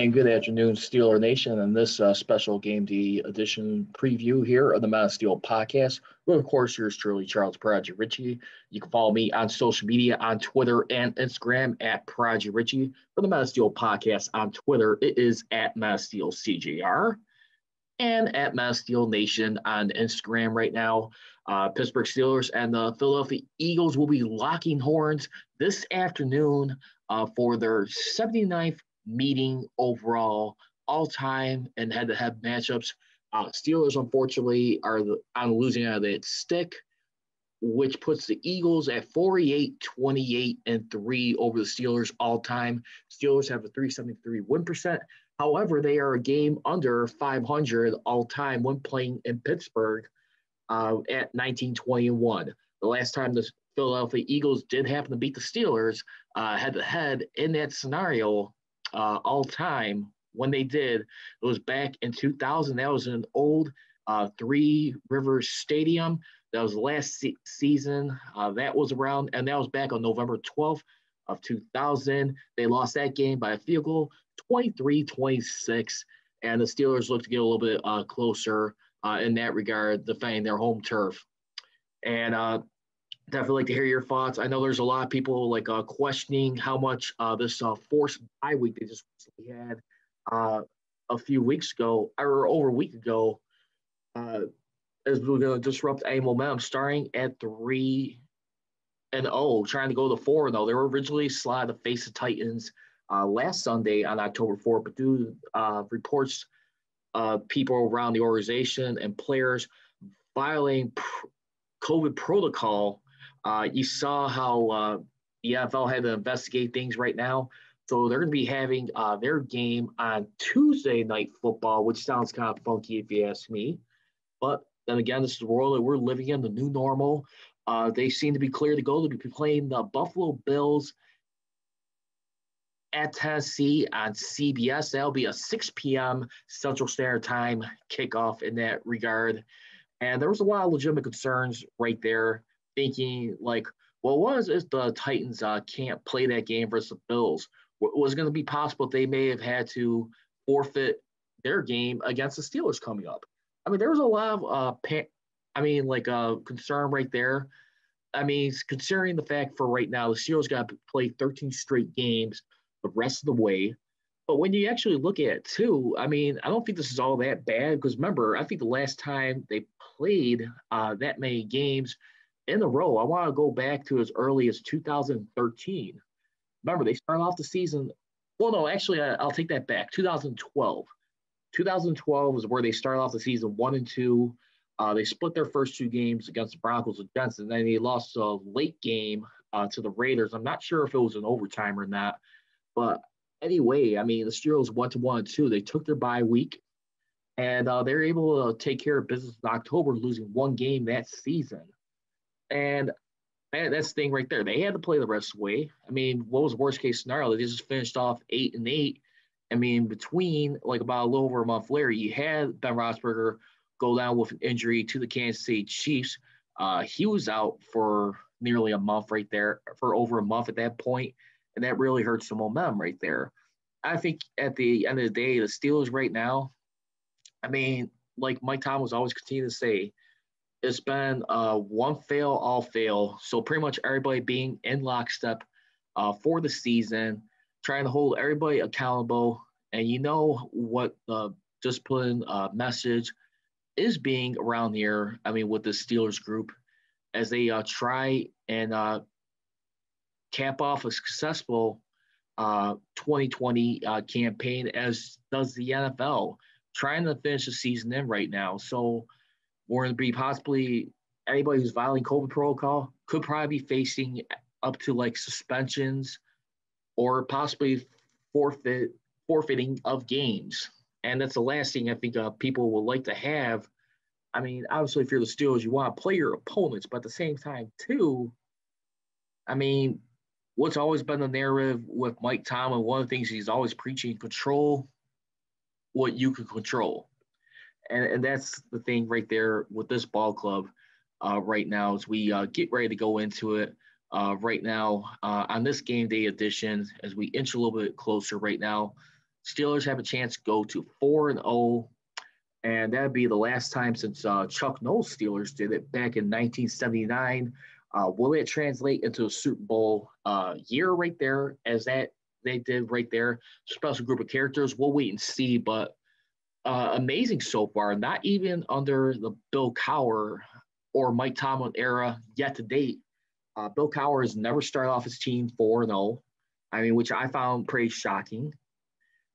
And good afternoon, Steeler Nation, and this special game day edition preview here of the Man of Steel podcast. Well, of course, yours truly, Charles Prodigy Richey. You can follow me on social media on Twitter and Instagram at Prodigy Richey. For the Man of Steel podcast on Twitter, it is at Man of Steel CJR and at Man of Steel Nation on Instagram right now. Pittsburgh Steelers and the Philadelphia Eagles will be locking horns this afternoon for their 79th meeting overall all time and head-to-head matchups. Steelers, unfortunately, are on the losing end of that stick, which puts the Eagles at 48, 28, and 3 over the Steelers all time. Steelers have a 373 win percent. However, they are a game under 500 all time when playing in Pittsburgh at 1921. The last time the Philadelphia Eagles did happen to beat the Steelers head-to-head in that scenario all time, when they did, it was back in 2000. That was an old Three Rivers Stadium. That was the last season that was around, and that was back on November 12th of 2000. They lost that game by a field goal, 23-26, and the Steelers looked to get a little bit closer in that regard, defending their home turf. And definitely like to hear your thoughts. I know there's a lot of people questioning how much this forced bye week they just recently had a few weeks ago, or over a week ago, is going to disrupt a momentum starting at 3-0, trying to go to 4-0. They were originally slotted to face the Titans last Sunday on October 4th, but due to reports people around the organization and players violating COVID protocol, you saw how the NFL had to investigate things right now. So they're going to be having their game on Tuesday Night Football, which sounds kind of funky if you ask me. But then again, this is the world that we're living in, the new normal. They seem to be clear to go. They'll be playing the Buffalo Bills at Tennessee on CBS. That'll be a 6 p.m. Central Standard Time kickoff in that regard. And there was a lot of legitimate concerns right there, thinking like, well, what is if the Titans can't play that game versus the Bills? Was going to be possible if they may have had to forfeit their game against the Steelers coming up. I mean, there was a lot of concern right there. I mean, considering the fact for right now, the Steelers got to play 13 straight games the rest of the way. But when you actually look at it too, I mean, I don't think this is all that bad because remember, I think the last time they played that many games in a row, I want to go back to as early as 2013. Remember, they started off the season. Well, no, actually, I'll take that back. 2012. 2012 is where they started off the season 1-2. They split their first two games against the Broncos and Jets, and then they lost a late game to the Raiders. I'm not sure if it was an overtime or not, but anyway, I mean, the Steelers went to 1-2. They took their bye week, and they were able to take care of business in October, losing one game that season. And that's the thing right there. They had to play the rest of the way. I mean, what was the worst case scenario? They just finished off 8-8. I mean, between about a little over a month later, you had Ben Roethlisberger go down with an injury to the Kansas City Chiefs. He was out for nearly a month right there, for over a month at that point, and that really hurts the momentum right there. I think at the end of the day, the Steelers right now, I mean, like Mike Tomlin was always continuing to say, it's been one fail, all fail. So pretty much everybody being in lockstep for the season, trying to hold everybody accountable. And you know what the discipline message is being around here, I mean, with the Steelers group, as they try and cap off a successful 2020 campaign, as does the NFL, trying to finish the season in right now. So we're going to be possibly anybody who's violating COVID protocol could probably be facing up to suspensions or possibly forfeiting of games. And that's the last thing I think people would like to have. I mean, obviously, if you're the Steelers, you want to play your opponents, but at the same time, too, I mean, what's always been the narrative with Mike Tomlin, one of the things he's always preaching, control what you can control. And that's the thing right there with this ball club right now as we get ready to go into it right now on this game day edition as we inch a little bit closer right now. Steelers have a chance to go to 4-0, and that'd be the last time since Chuck Noll's Steelers did it back in 1979. Will it translate into a Super Bowl year right there, as that they did right there? Special group of characters. We'll wait and see, but amazing so far. Not even under the Bill Cowher or Mike Tomlin era yet to date. Bill Cowher has never started off his team 4-0. I mean, which I found pretty shocking.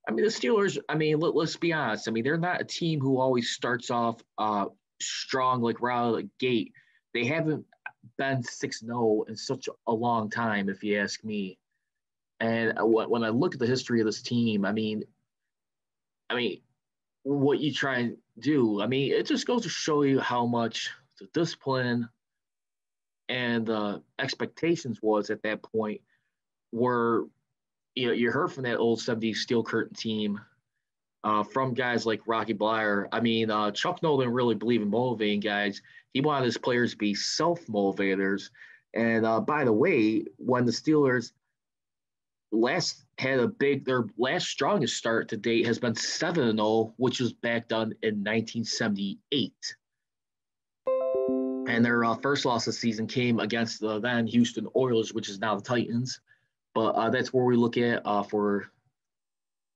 I mean, the Steelers, I mean, let's be honest. I mean, they're not a team who always starts off strong, like right out of the gate. They haven't been 6-0 in such a long time, if you ask me. And when I look at the history of this team, I mean, what you try and do, I mean, it just goes to show you how much the discipline and the expectations was at that point were, you know, you heard from that old 70s Steel Curtain team from guys like Rocky Bleier. I mean, Chuck Noll didn't really believe in motivating guys. He wanted his players to be self-motivators. And by the way, when the Steelers their last strongest start to date has been 7-0, which was back done in 1978. And their first loss of the season came against the then Houston Oilers, which is now the Titans. But that's where we look at for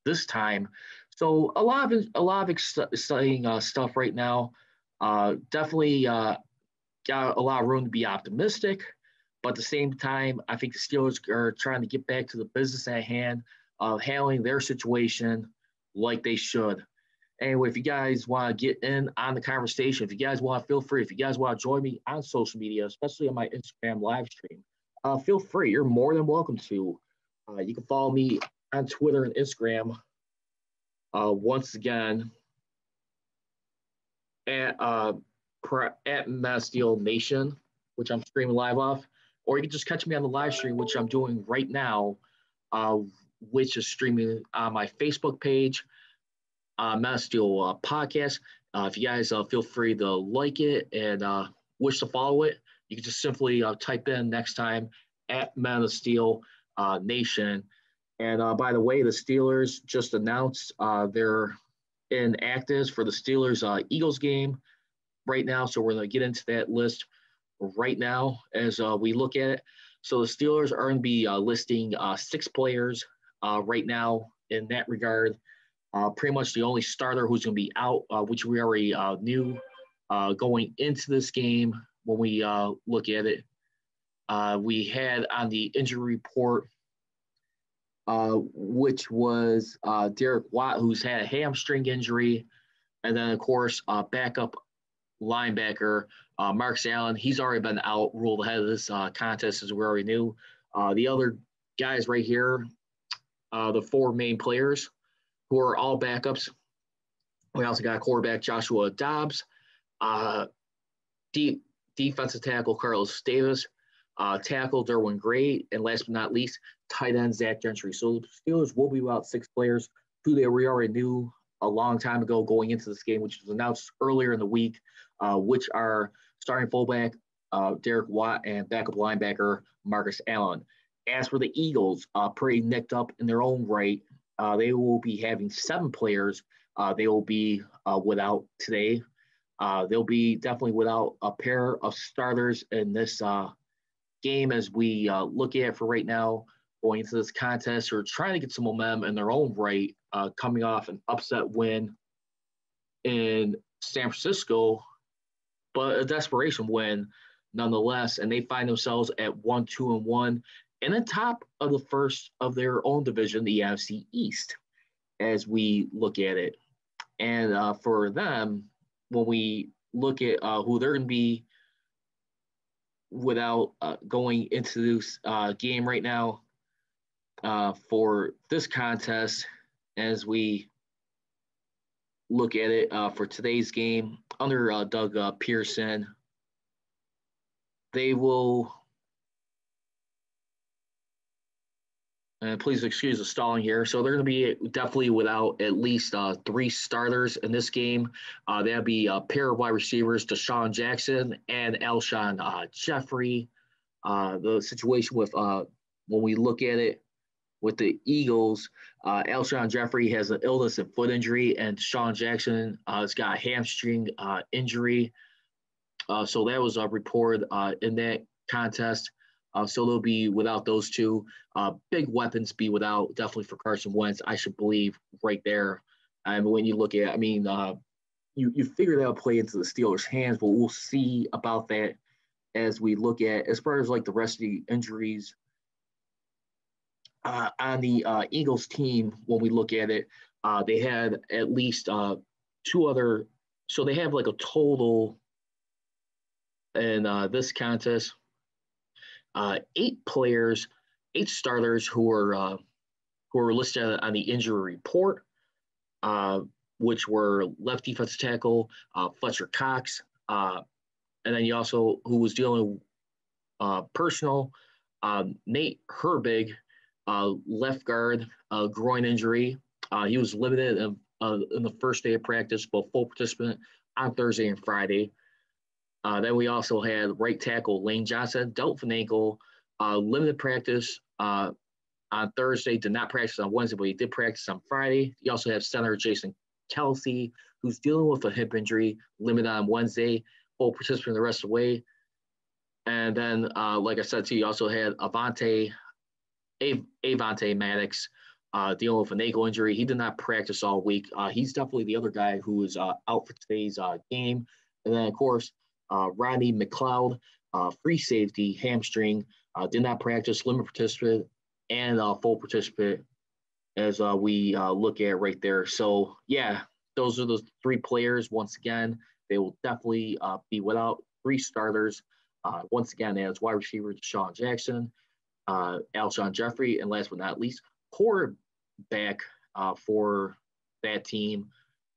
this time. So a lot of exciting stuff right now. Definitely got a lot of room to be optimistic, but at the same time, I think the Steelers are trying to get back to the business at hand of handling their situation like they should. Anyway, if you guys want to get in on the conversation, if you guys want to, feel free. If you guys want to join me on social media, especially on my Instagram live stream, feel free. You're more than welcome to. You can follow me on Twitter and Instagram. Once again, at Masteel Nation, which I'm streaming live off, or you can just catch me on the live stream, which I'm doing right now, which is streaming on my Facebook page, Masteel Podcast. If you guys feel free to like it and wish to follow it, you can just simply type in next time at Masteel Nation. And by the way, the Steelers just announced their inactives for the Steelers Eagles game right now. So we're going to get into that list right now as we look at it. So the Steelers are going to be listing 6 players right now in that regard. Pretty much the only starter who's going to be out, which we already knew going into this game when we look at it. We had on the injury report, which was Derek Watt, who's had a hamstring injury. And then, of course, backup linebacker Marcus Allen. He's already been out, ruled ahead of this contest, as we already knew. The other guys right here, the 4 main players who are all backups. We also got quarterback Joshua Dobbs, defensive tackle Carlos Davis, tackle Derwin Gray, and last but not least, tight end Zach Gentry. So the Steelers will be without 6 players who we already knew a long time ago going into this game, which was announced earlier in the week, which are starting fullback Derek Watt and backup linebacker Marcus Allen. As for the Eagles, pretty nicked up in their own right. They will be having 7 players. They will be without today. They'll be definitely without a pair of starters in this game as we look at it for right now, going into this contest, or trying to get some momentum in their own right, coming off an upset win in San Francisco, but a desperation win nonetheless. And they find themselves at 1-2-1 in the top of the first of their own division, the NFC East, as we look at it. And for them, when we look at who they're going to be without going into this game right now for this contest, as we look at it for today's game under Doug Pearson, they will, and please excuse the stalling here. So they're going to be definitely without at least 3 starters in this game. That'll be a pair of wide receivers, Deshaun Jackson and Alshon Jeffrey. The situation with when we look at it with the Eagles, Alshon Jeffrey has an illness and foot injury, and Sean Jackson has got a hamstring injury. So that was reported in that contest. So they'll be without those two. Big weapons be without, definitely for Carson Wentz, I should believe, right there. And when you look at, you figure that'll play into the Steelers' hands, but we'll see about that as we look at, as far as like the rest of the injuries on the Eagles team. When we look at it, they had at least two other, so they have like a total in this contest, 8 starters who are listed on the injury report, which were left defensive tackle Fletcher Cox, and then you also, who was dealing personal, Nate Herbig, left guard, groin injury. He was limited in the first day of practice, but full participant on Thursday and Friday. Then we also had right tackle Lane Johnson, dealt with an ankle, limited practice on Thursday, did not practice on Wednesday, but he did practice on Friday. You also have center Jason Kelsey, who's dealing with a hip injury, limited on Wednesday, full participant the rest of the way. And then, like I said to you, also had Avonte Maddox dealing with an ankle injury. He did not practice all week. He's definitely the other guy who is out for today's game. And then, of course, Rodney McLeod, free safety, hamstring, did not practice, limited participant, and full participant as we look at right there. So, yeah, those are the 3 players. Once again, they will definitely be without 3 starters. Once again, as wide receiver Deshaun Jackson, Alshon Jeffrey, and last but not least, quarterback for that team,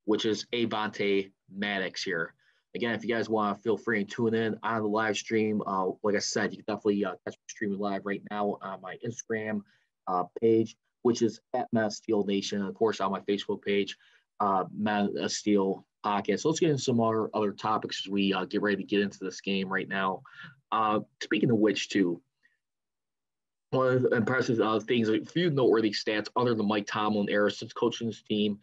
which is Avonte Maddox here. Again, if you guys want to, feel free and tune in on the live stream. Like I said, you can definitely catch me streaming live right now on my Instagram page, which is at Mass Steel Nation, and of course on my Facebook page, Mass Steel Podcast. So let's get into some other topics as we get ready to get into this game right now. Speaking of which, too, one of the impressive things, a few noteworthy stats other than Mike Tomlin era since coaching his team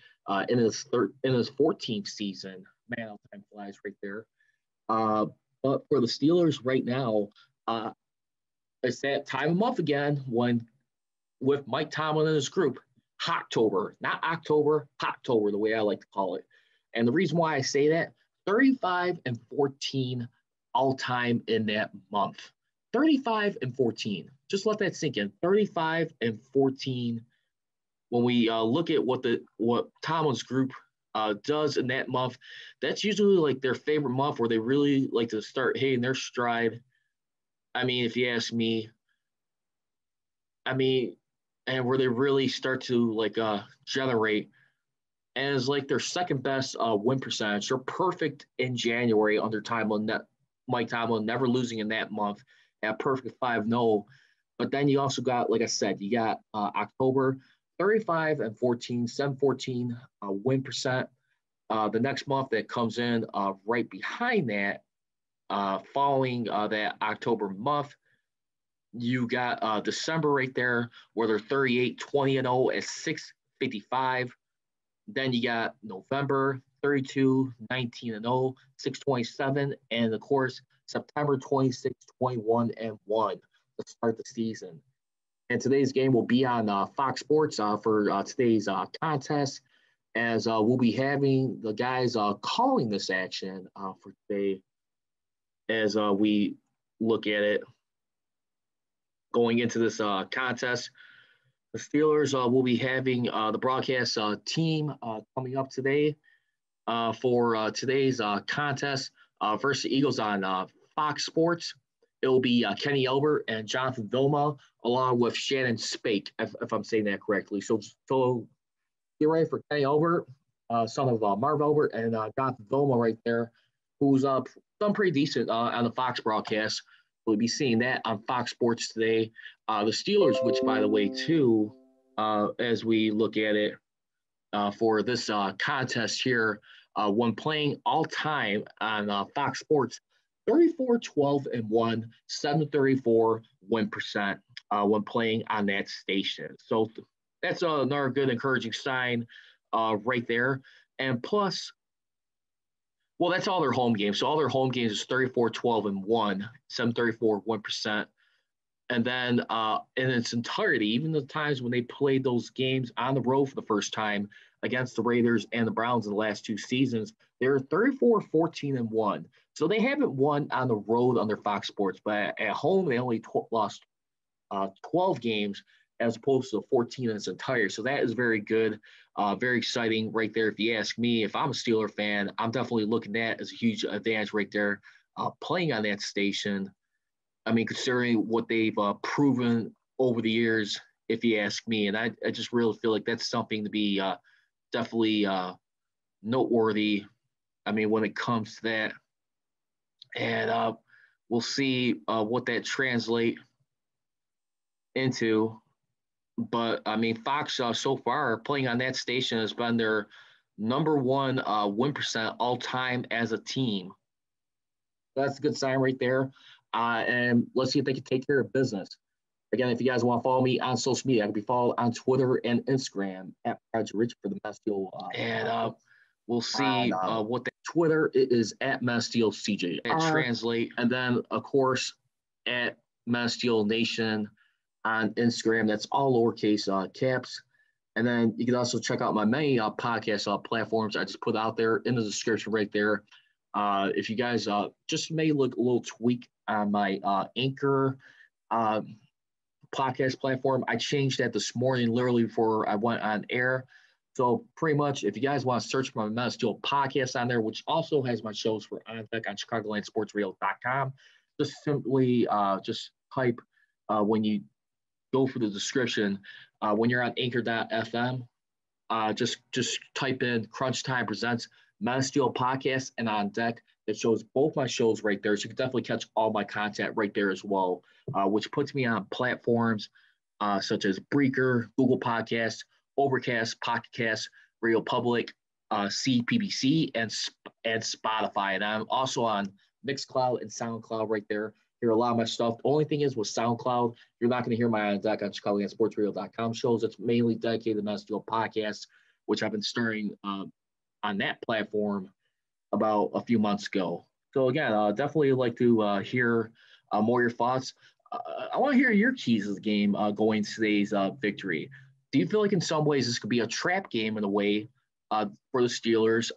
in his 14th season. Man, time flies right there. But for the Steelers right now, it's that time of month again when, with Mike Tomlin and his group, Hoctober, not October, Hoctober, the way I like to call it. And the reason why I say that, 35-14 all time in that month. 35-14. Just let that sink in. 35-14. When we look at what Tomlin's group does in that month, that's usually like their favorite month where they really like to start hitting their stride. If you ask me, and where they really start to like generate, and it's like their second best win percentage. They're perfect in January under Mike Tomlin, never losing in that month at perfect 5-0. But then you also got, like I said, you got October, 35-14, 714 win percent. The next month that comes in right behind that, following that October month, you got December right there where they're 38-20-0 at 655. Then you got November 32-19-0, 627, and of course September 26-21-1 to start the season. And today's game will be on Fox Sports for today's contest, as we'll be having the guys calling this action for today as we look at it going into this contest. The Steelers will be having the broadcast team coming up today for today's contest versus the Eagles on Fox Sports. It will be Kenny Albert and Jonathan Vilma, along with Shannon Spake, if I'm saying that correctly. So get ready for Kenny Albert, son of Marv Albert, and Jonathan Vilma right there, who's done pretty decent on the Fox broadcast. We'll be seeing that on Fox Sports today. The Steelers, which, by the way, too, as we look at it for this contest here, when playing all time on Fox Sports, 34-12-1, 734 win percent. when playing on that station. So that's another good encouraging sign right there. And plus, well, that's all their home games. So all their home games is 34, 12, and 1, 734, 1%. And then in its entirety, even the times when they played those games on the road for the first time against the Raiders and the Browns in the last 2 seasons, they're 34, 14, and 1. So they haven't won on the road under Fox Sports, but at home they only lost 12 games as opposed to 14 in its entirety. So that is very good, very exciting right there. If you ask me, if I'm a Steeler fan, I'm definitely looking at that as a huge advantage right there, playing on that station. I mean, considering what they've proven over the years, if you ask me, and I just really feel like that's something to be definitely noteworthy. I mean, when it comes to that, and we'll see what that translate into. But I mean, Fox so far playing on that station has been their number one win percent all time as a team. That's a good sign right there. And let's see if they can take care of business. Again, if you guys want to follow me on social media, I can be followed on Twitter and Instagram at Prodigy Richey for the Masteel. And we'll see what the Twitter is at Masteel CJ. And translate. And then, of course, at Masteel Nation on Instagram. That's all lowercase caps. And then you can also check out my many podcast platforms I just put out there in the description right there. If you guys just may look a little tweak on my Anchor podcast platform, I changed that this morning, literally before I went on air. So pretty much, if you guys want to search for my Masteel podcast on there, which also has my shows for On Deck on ChicagolandSportsRadio.com, just simply just type when you go for the description, when you're on Anchor.fm, just type in Crunch Time Presents Masteel Podcast and On Deck. It shows both my shows right there. So you can definitely catch all my content right there as well, which puts me on platforms such as Breaker, Google Podcasts, Overcast, Pocket Cast, Radio Public, CPBC, and Spotify. And I'm also on Mixcloud and SoundCloud right there. Hear a lot of my stuff. The only thing is with SoundCloud, you're not going to hear my On Deck on ChicagolandSportsRadio.com shows. It's mainly dedicated to Masteel podcasts, which I've been starting on that platform about a few months ago. So again, definitely like to hear more of your thoughts. I want to hear your keys of the game going to today's victory. Do you feel like in some ways this could be a trap game in a way for the Steelers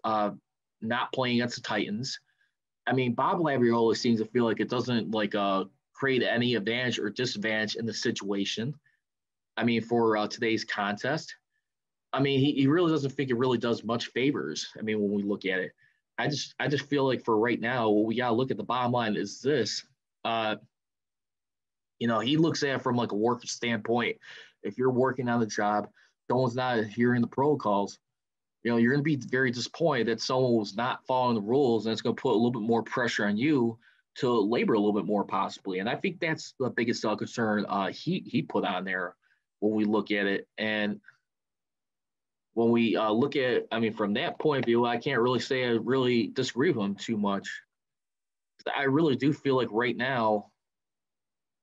not playing against the Titans? I mean, Bob Labriola seems to feel like it doesn't create any advantage or disadvantage in the situation. I mean, for today's contest, I mean, he really doesn't think it really does much favors. I mean, when we look at it, I just feel like for right now, what we got to look at the bottom line is this. He looks at it from like a worker standpoint. If you're working on the job, someone's not adhering the protocols, you're going to be very disappointed that someone was not following the rules, and it's going to put a little bit more pressure on you to labor a little bit more possibly. And I think that's the biggest concern he put on there when we look at it. And when we look at, I mean, from that point of view, I can't really say I really disagree with him too much. I really do feel like right now,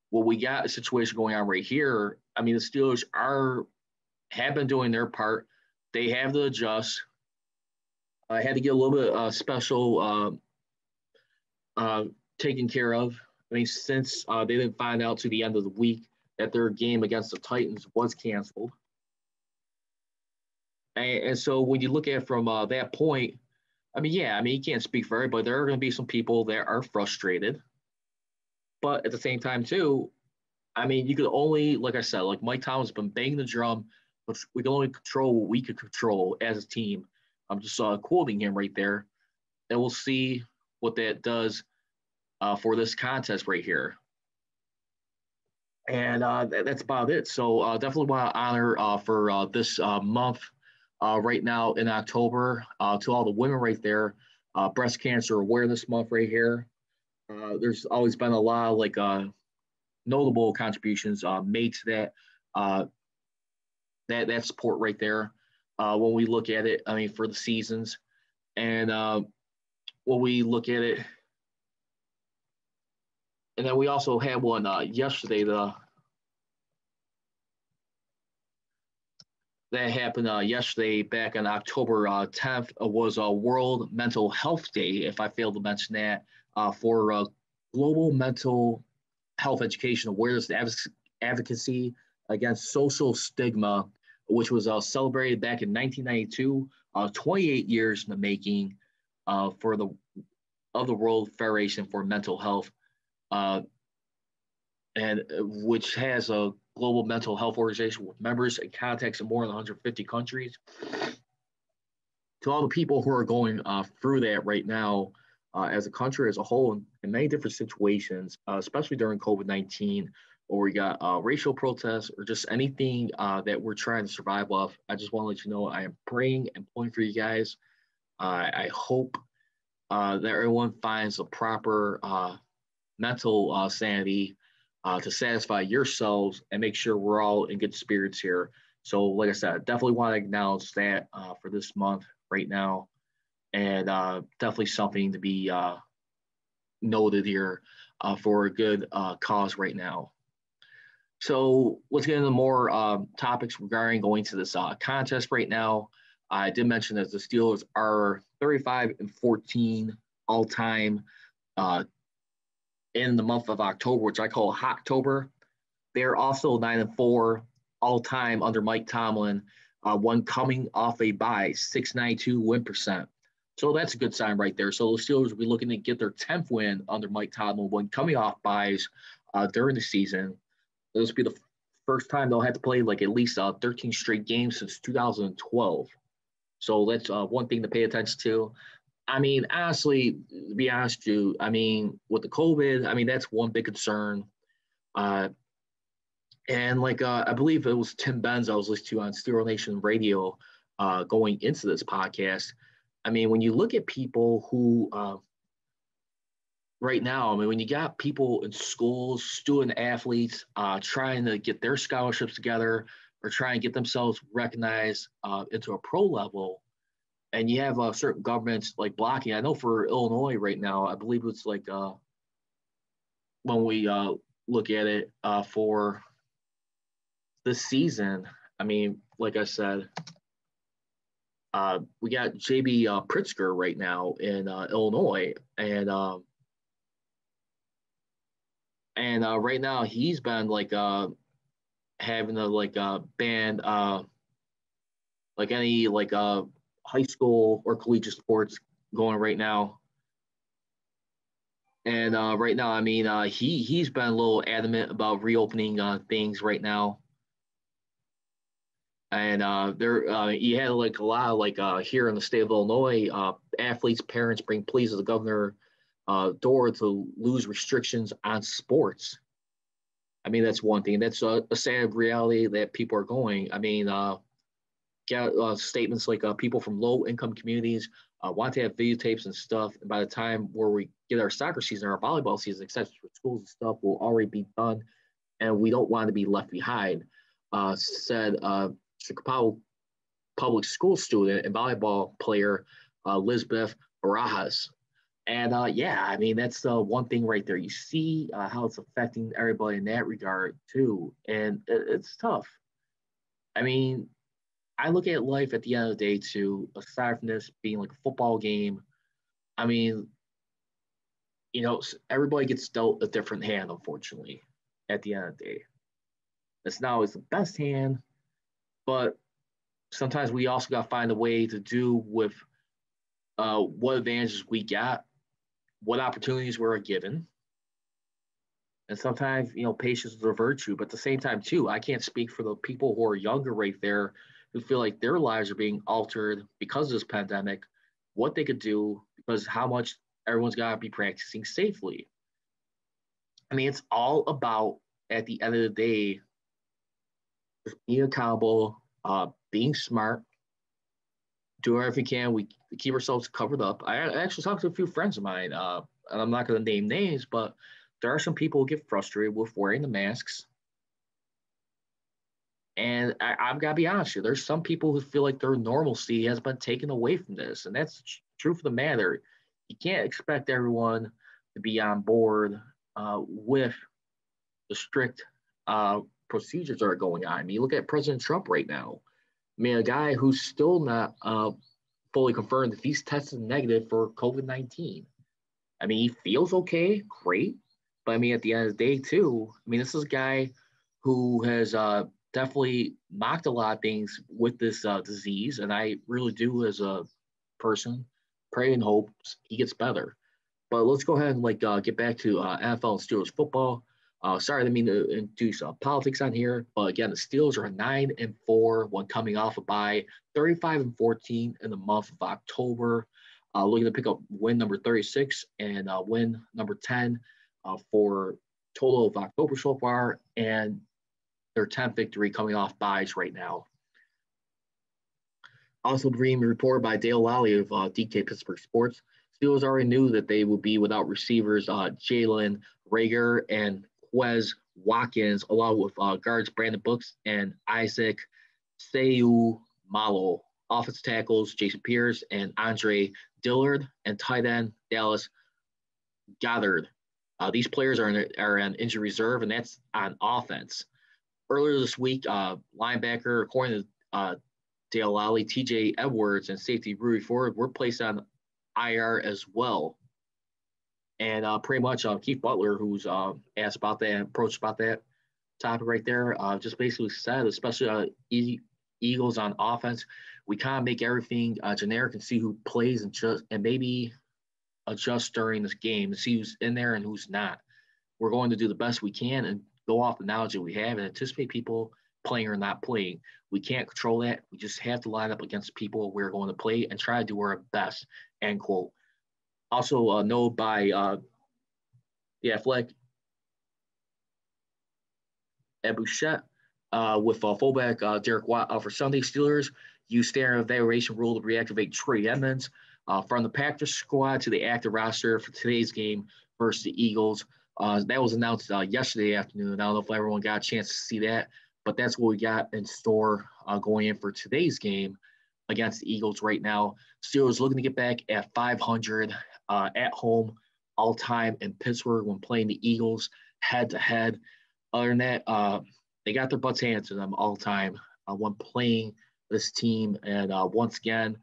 what we got a situation going on right here. I mean, the Steelers have been doing their part. They have to adjust. I had to get a little bit special taken care of. I mean, since they didn't find out to the end of the week that their game against the Titans was canceled. And so when you look at it from that point, I mean, yeah, I mean, you can't speak for everybody. There are going to be some people that are frustrated. But at the same time, too, I mean, you could only, like I said, like Mike Tomlin's been banging the drum, but we can only control what we can control as a team. I'm just quoting him right there. And we'll see what that does for this contest right here. And that's about it. So definitely want to honor for this month right now in October to all the women right there. Breast Cancer Awareness Month right here. There's always been a lot of notable contributions made to that support right there. When we look at it, I mean, for the seasons, and when we look at it, and then we also had one yesterday. that happened yesterday, back on October 10th, was a World Mental Health Day, if I failed to mention that, for global mental health education awareness and advocacy against social stigma, which was celebrated back in 1992, 28 years in the making for the World Federation for Mental Health, uh, and which has a global mental health organization with members and contacts in more than 150 countries. To all the people who are going through that right now, as a country as a whole, in many different situations, especially during COVID-19, or we got racial protests, or just anything that we're trying to survive off. I just want to let you know I am praying and pulling for you guys. I hope that everyone finds the proper mental sanity to satisfy yourselves and make sure we're all in good spirits here. So, like I said, I definitely want to acknowledge that for this month right now, and definitely something to be noted here for a good cause right now. So let's get into more topics regarding going to this contest right now. I did mention that the Steelers are 35-14 all time uh, in the month of October, which I call Hoctober. They're also 9-4 all time under Mike Tomlin, one coming off a bye, 692 win percent. So that's a good sign right there. So the Steelers will be looking to get their 10th win under Mike Tomlin when coming off buys during the season. This will be the first time they'll have to play like at least 13 straight games since 2012. So that's one thing to pay attention to. I mean, honestly, to be honest with you, I mean, with the COVID, I mean, that's one big concern. Uh, and like, I believe it was Tim Benz I was listening to on Steel Nation Radio going into this podcast. I mean, when you look at people who right now, I mean, when you got people in schools, student athletes trying to get their scholarships together or try and get themselves recognized into a pro level, and you have certain governments like blocking. I know for Illinois right now, I believe it's like when we look at it for this season. I mean, like I said, we got JB Pritzker right now in Illinois, and right now he's been like having to like ban like any like high school or collegiate sports going right now. And right now, I mean, he's been a little adamant about reopening things right now. And he had like a lot of like here in the state of Illinois, athletes' parents bring pleas to the governor door to lose restrictions on sports. I mean, that's one thing. That's a sad reality that people are going. I mean, get statements like people from low income communities want to have videotapes and stuff. And by the time where we get our soccer season, our volleyball season, except for schools and stuff, will already be done. And we don't want to be left behind, said Chicago public school student and volleyball player Elizabeth Barajas. And yeah, I mean, that's one thing right there. You see how it's affecting everybody in that regard, too. And it's tough. I mean, I look at life at the end of the day, too, aside from this being like a football game. I mean, you know, everybody gets dealt a different hand, unfortunately, at the end of the day. It's not always the best hand, but sometimes we also got to find a way to do with what advantages we got, what opportunities we're given. And sometimes, you know, patience is a virtue, but at the same time, too, I can't speak for the people who are younger right there who feel like their lives are being altered because of this pandemic, what they could do, because how much everyone's got to be practicing safely. I mean, it's all about, at the end of the day, just being accountable, being smart, doing everything we can. We keep ourselves covered up. I actually talked to a few friends of mine, and I'm not going to name names, but there are some people who get frustrated with wearing the masks. And I've got to be honest with you, there's some people who feel like their normalcy has been taken away from this. And that's the truth of the matter. You can't expect everyone to be on board with the strict procedures that are going on. I mean, you look at President Trump right now. I mean, a guy who's still not fully confirmed if he's tested negative for COVID-19. I mean, he feels okay, great. But I mean, at the end of the day, too, I mean, this is a guy who has definitely mocked a lot of things with this disease. And I really do, as a person, pray and hope he gets better. But let's go ahead and get back to NFL and Steelers football. Sorry, I didn't mean to induce politics on here, but again, the Steelers are 9-4 when coming off a bye, 35-14 in the month of October. Looking to pick up win number 36 and win number 10 for total of October so far, and their 10th victory coming off byes right now. Also being reported by Dale Lally of DK Pittsburgh Sports, Steelers already knew that they would be without receivers Jalen Rager and Quez Watkins, along with guards Brandon Brooks and Isaac Seumalo. Offensive tackles Jason Pierce and Andre Dillard, and tight end Dallas Goddard. These players are on injury reserve, and that's on offense. Earlier this week, linebacker, according to Dale Lally, TJ Edwards, and safety Rudy Ford were placed on IR as well. And pretty much Keith Butler, who's asked about that, approached about that topic right there, just basically said, especially Eagles on offense, we kind of make everything generic and see who plays and maybe adjust during this game and see who's in there and who's not. We're going to do the best we can and go off the knowledge that we have and anticipate people playing or not playing. We can't control that. We just have to line up against people we're going to play and try to do our best, end quote. Also noted by the Athletic, Abouchet, with fullback Derek Watt for Sunday. Steelers use standard evaluation rule to reactivate Trey Edmonds from the practice squad to the active roster for today's game versus the Eagles. That was announced yesterday afternoon. I don't know if everyone got a chance to see that, but that's what we got in store going in for today's game against the Eagles right now. Steelers looking to get back at 500 at home all time in Pittsburgh when playing the Eagles head-to-head. Other than that, they got their butts handed to them all time when playing this team. And once again,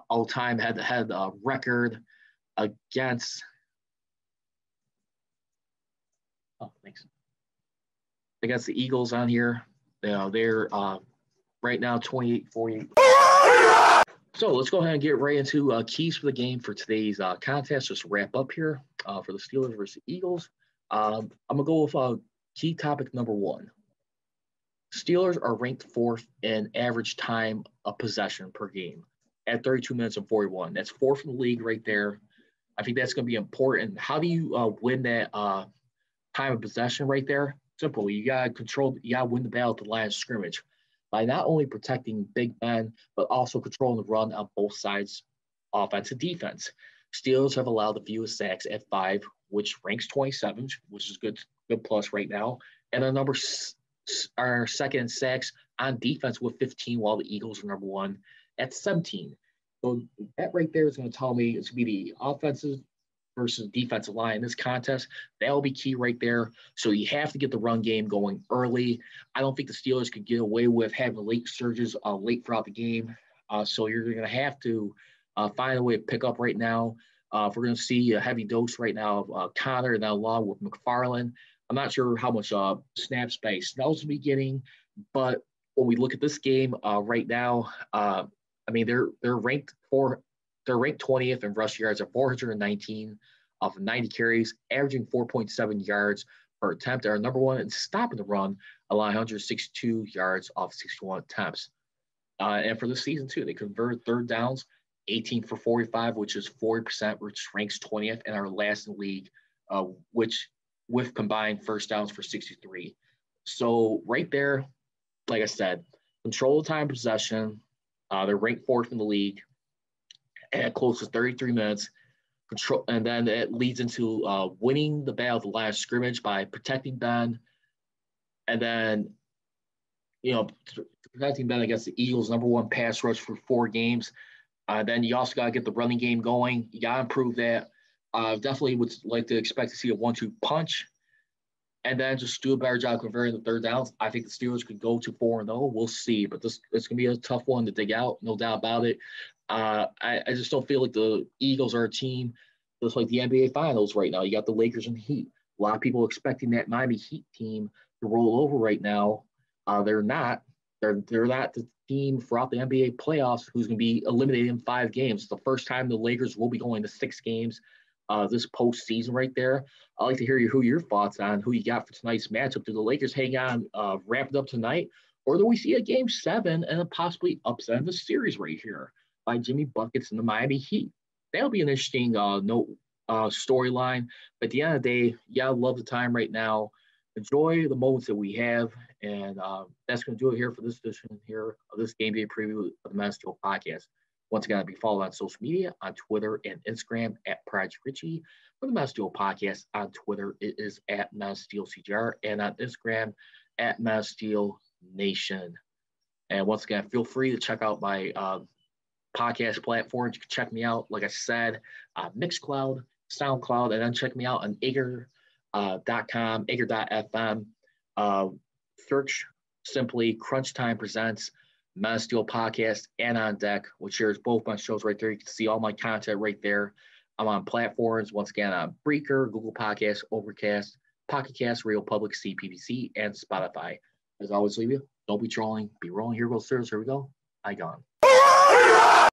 all-time head-to-head record against against the Eagles on here. They're right now 28-48. So let's go ahead and get right into keys for the game for today's contest. Just wrap up here for the Steelers versus Eagles. I'm going to go with key topic number one. Steelers are ranked fourth in average time of possession per game at 32 minutes and 41. That's fourth in the league right there. I think that's going to be important. How do you win that time of possession right there? Simple. You got to win the battle at the line of scrimmage by not only protecting Big Ben, but also controlling the run on both sides, offense and defense. Steelers have allowed the fewest sacks at 5, which ranks 27th, which is good plus right now. And our second in sacks on defense with 15, while the Eagles are number 1 at 17. So that right there is going to tell me it's going to be the offensive versus defensive line in this contest. That will be key right there. So you have to get the run game going early. I don't think the Steelers could get away with having late surges late throughout the game. So you're going to have to find a way to pick up right now. If we're going to see a heavy dose right now of Connor, and along with McFarland, I'm not sure how much snap space Snell's will be getting, but when we look at this game right now, I mean they're ranked 20th in rush yards at 419 off of 90 carries, averaging 4.7 yards per attempt. They're number 1 in stopping the run, allowing 162 yards off 61 attempts. And for this season too, they converted third downs 18 for 45, which is 40%, which ranks 20th in our last in the league, which with combined first downs for 63. So right there, like I said, control the time possession. They're ranked 4th in the league at close to 33 minutes. Control, and then it leads into winning the battle of the line of scrimmage by protecting Ben, and then protecting Ben against the Eagles' number 1 pass rush for 4 games. Then you also got to get the running game going. You got to improve that. Definitely would like to expect to see a 1-2 punch. and then just do a better job converting the third downs. I think the Steelers could go to 4-0. We'll see, but it's going to be a tough one to dig out, no doubt about it. I just don't feel like the Eagles are a team just like the NBA Finals right now. You got the Lakers and the Heat. A lot of people expecting that Miami Heat team to roll over right now. They're not. They're not the team throughout the NBA playoffs who's going to be eliminated in 5 games. It's the first time the Lakers will be going to 6 games this postseason right there. I'd like to hear who your thoughts on who you got for tonight's matchup. Do the Lakers hang on, wrap it up tonight, or do we see a game 7 and a possibly upset of the series right here by Jimmy Buckets and the Miami Heat? That'll be an interesting storyline. But at the end of the day, yeah, I love the time right now. Enjoy the moments that we have. And that's going to do it here for this edition here of this game day preview of the Men's Steel Podcast. Once again, I'll be followed on social media on Twitter and Instagram at Prodigy Richey. For the Men's Steel Podcast on Twitter, it is at Men's Steel CGR, and on Instagram at Men's Steel Nation. And once again, feel free to check out my podcast platforms. You can check me out, like I said, Mixcloud, SoundCloud, and then check me out on Anchor.com, Anchor.fm. Search simply Crunch Time Presents Men's Steel Podcast and On Deck, which shares both my shows right there. You can see all my content right there. I'm on platforms, once again, on Breaker, Google Podcasts, Overcast, Pocket Cast, Radio Public, CPVC, and Spotify. As always, leave you. Don't be trolling. Be rolling. Here goes Sirs. Here we go. I gone.